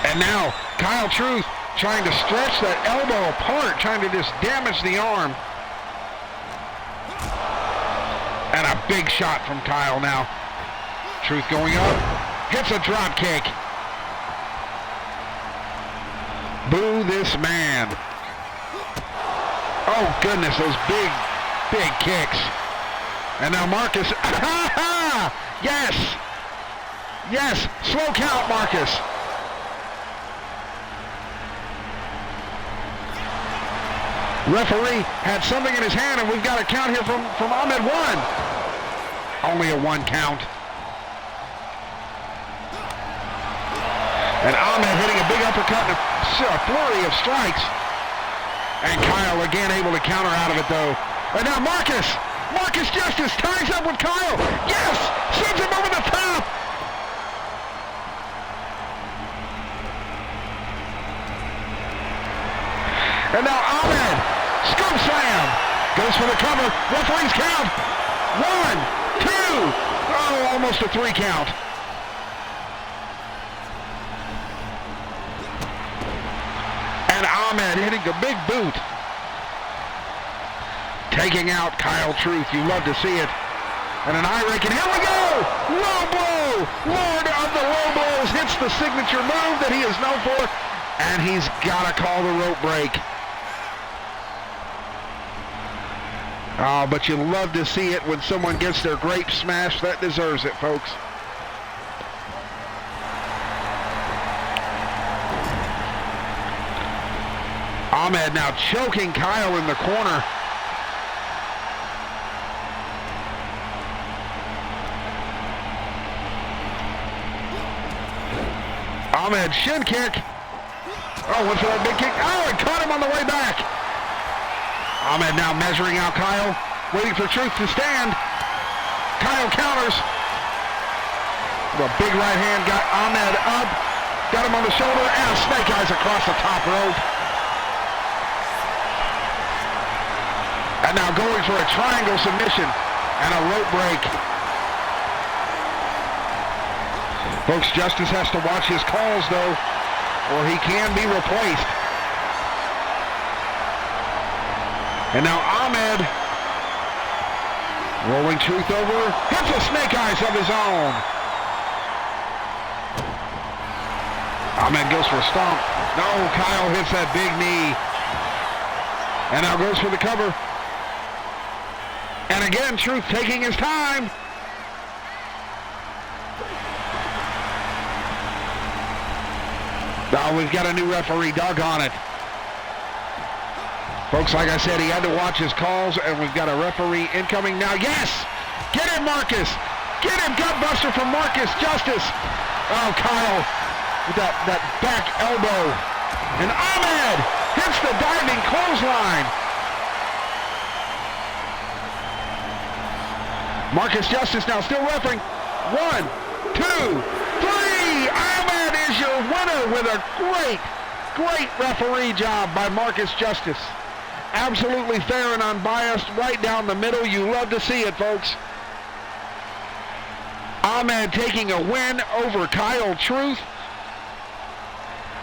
Speaker 1: And now Kyle Truth trying to stretch that elbow apart, trying to just damage the arm. And a big shot from Kyle now. Truth going up, hits a drop kick. Boo this man. Oh goodness, those big kicks. And now Marcus, yes, yes, slow count Marcus. Referee had something in his hand, and we've got a count here from Ahmed. 1. Only a 1 count. And Ahmed hitting a big uppercut and a flurry of strikes. And Kyle again able to counter out of it though. And now Marcus Justice ties up with Kyle. Yes! Sends him over the top! And now Ahmed, scoop slam, goes for the cover, referee's count. 1, 2, oh, almost a 3 count. And Ahmed hitting a big boot. Taking out Kyle Truth, you love to see it. And an eye rake, and here we go! Low blow! Lord of the low blows hits the signature move that he is known for, and he's got to call the rope break. Oh, but you love to see it when someone gets their grape smashed. That deserves it, folks. Ahmed now choking Kyle in the corner. Ahmed shin kick. Oh, went for that big kick. Oh, it caught him on the way back. Ahmed now measuring out Kyle, waiting for Truth to stand. Kyle counters. The big right hand got Ahmed up, got him on the shoulder, and a snake eyes across the top rope. And now going for a triangle submission and a rope break. Folks, Justice has to watch his calls though, or he can be replaced. And now Ahmed, rolling Truth over, hits a snake eyes of his own. Ahmed goes for a stomp. No, Kyle hits that big knee. And now goes for the cover. And again, Truth taking his time. Now we've got a new referee, doggone it. Folks, like I said, he had to watch his calls, and we've got a referee incoming now. Yes! Get him, Marcus! Get him, gutbuster from Marcus Justice! Oh, Kyle with that back elbow. And Ahmed hits the diving clothesline. Marcus Justice now still refereeing. 1, 2, 3! Ahmed is your winner with a great referee job by Marcus Justice. Absolutely fair and unbiased, right down the middle. You love to see it, folks. Ahmed taking a win over Kyle Truth.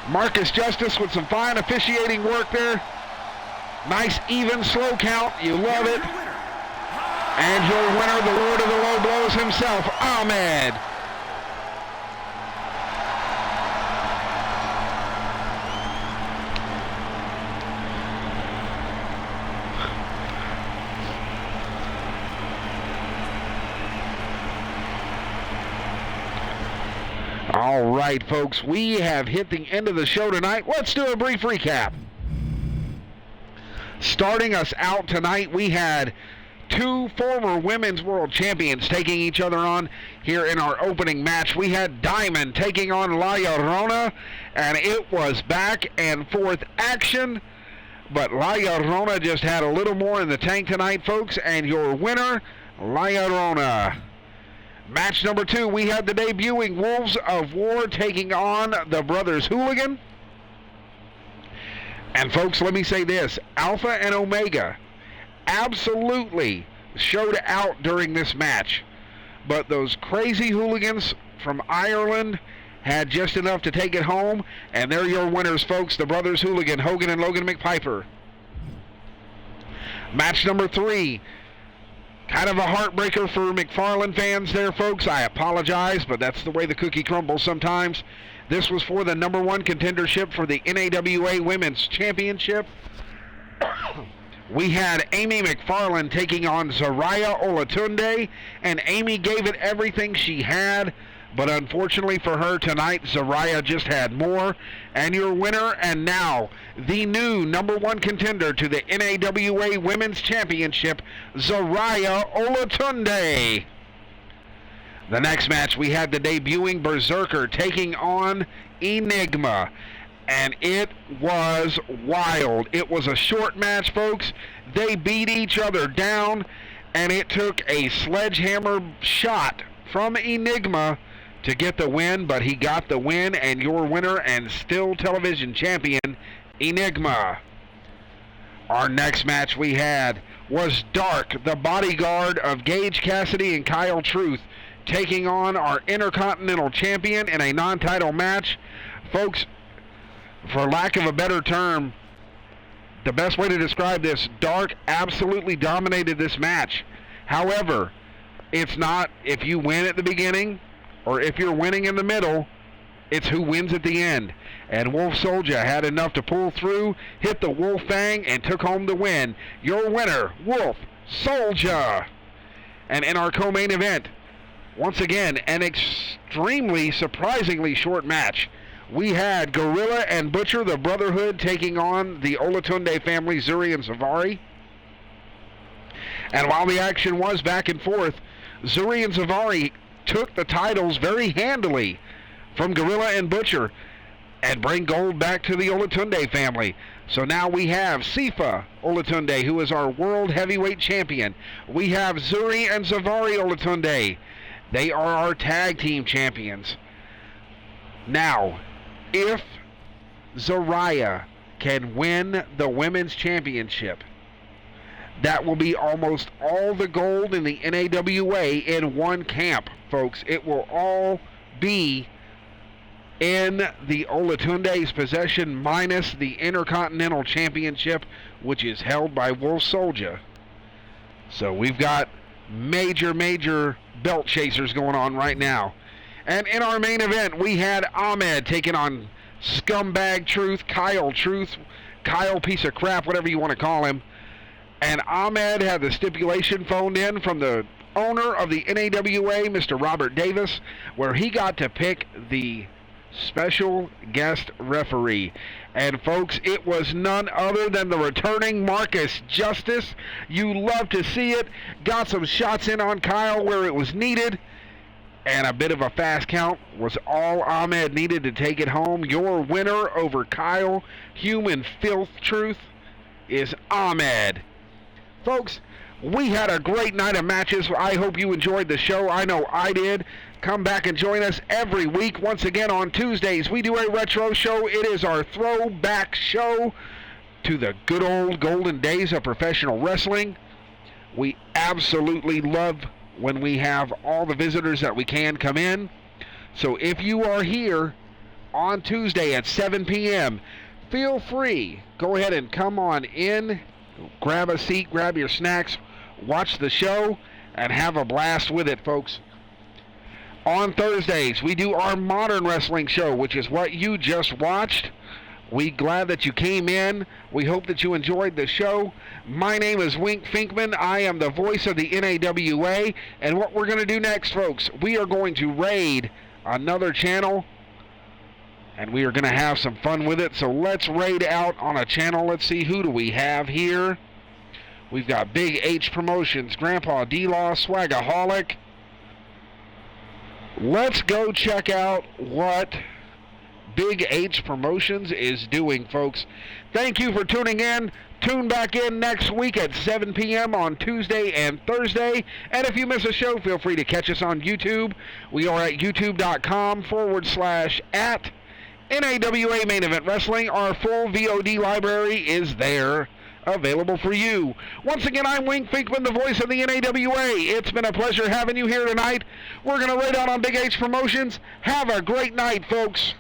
Speaker 1: Marcus Justice with some fine officiating work there. Nice, even, slow count. You love it. And your winner, the Lord of the Low Blows himself, Ahmed. All right, folks, we have hit the end of the show tonight. Let's do a brief recap. Starting us out tonight, we had 2 former women's world champions taking each other on here in our opening match. We had Diamond taking on La Llorona, and it was back and forth action. But La Llorona just had a little more in the tank tonight, folks, and your winner, La Llorona. Match number 2, we had the debuting Wolves of War taking on the Brothers Hooligan. And folks, let me say this, Alpha and Omega absolutely showed out during this match. But those crazy hooligans from Ireland had just enough to take it home, and they're your winners, folks, the Brothers Hooligan, Hogan and Logan McPiper. Match number 3. Kind of a heartbreaker for McFarland fans there, folks. I apologize, but that's the way the cookie crumbles sometimes. This was for the number 1 contendership for the N.A.W.A. Women's Championship. We had Amy McFarland taking on Zaraya Olatunde, and Amy gave it everything she had, but unfortunately for her tonight, Zaraya just had more. And your winner, and now the new number 1 contender to the N.A.W.A. Women's Championship, Zaraya Olatunde. The next match, we had the debuting Berserker taking on N.A.W.A. And it was wild. It was a short match, folks. They beat each other down, and it took a sledgehammer shot from N.A.W.A. to get the win, but he got the win, and your winner and still television champion, N.A.W.A. Our next match we had was Dark, the bodyguard of Gage Cassidy and Kyle Truth, taking on our Intercontinental Champion in a non-title match. Folks, for lack of a better term, the best way to describe this, Dark absolutely dominated this match. However, it's not if you win at the beginning or if you're winning in the middle, it's who wins at the end. And Wolf Soldier had enough to pull through, hit the Wolf Fang, and took home the win. Your winner, Wolf Soldier. And in our co-main event, once again, an extremely surprisingly short match. We had Gorilla and Butcher, the Brotherhood, taking on the Olatunde family, Zuri and Zavari. And while the action was back and forth, Zuri and Zavari took the titles very handily from Gorilla and Butcher and bring gold back to the Olatunde family. So now we have Sifa Olatunde, who is our World Heavyweight Champion. We have Zuri and Zavari Olatunde. They are our Tag Team Champions. Now, if Zaraya can win the Women's Championship, that will be almost all the gold in the N.A.W.A. in one camp, folks. It will all be in the Olatunde's possession, minus the Intercontinental Championship, which is held by Wolf Soldier. So we've got major belt chasers going on right now. And in our main event, we had Ahmed taking on Scumbag Truth, Kyle piece of crap, whatever you want to call him. And Ahmed had the stipulation phoned in from the owner of the N.A.W.A., Mr. Robert Davis, where he got to pick the special guest referee. And folks, it was none other than the returning Marcus Justice. You love to see it. Got some shots in on Kyle where it was needed. And a bit of a fast count was all Ahmed needed to take it home. Your winner over Kyle, Human Filth Truth, is Ahmed. Folks, we had a great night of matches. I hope you enjoyed the show. I know I did. Come back and join us every week. Once again on Tuesdays, we do a retro show. It is our throwback show to the good old golden days of professional wrestling. We absolutely love when we have all the visitors that we can come in. So if you are here on Tuesday at 7 p.m., feel free. Go ahead and come on in. Grab a seat, grab your snacks, watch the show, and have a blast with it, folks. On Thursdays, we do our modern wrestling show, which is what you just watched. We're glad that you came in. We hope that you enjoyed the show. My name is Wink Finkman. I am the voice of the N.A.W.A. And what we're going to do next, folks, we are going to raid another channel. And we are going to have some fun with it. So let's raid out on a channel. Let's see, who do we have here? We've got Big H Promotions, Grandpa D-Law, Swagaholic. Let's go check out what Big H Promotions is doing, folks. Thank you for tuning in. Tune back in next week at 7 p.m. on Tuesday and Thursday. And if you miss a show, feel free to catch us on YouTube. We are at youtube.com/@N.A.W.A. Main Event Wrestling. Our full VOD library is there available for you. Once again, I'm Wink Finkman, the voice of the N.A.W.A. It's been a pleasure having you here tonight. We're going to ride out on Big H Promotions. Have a great night, folks.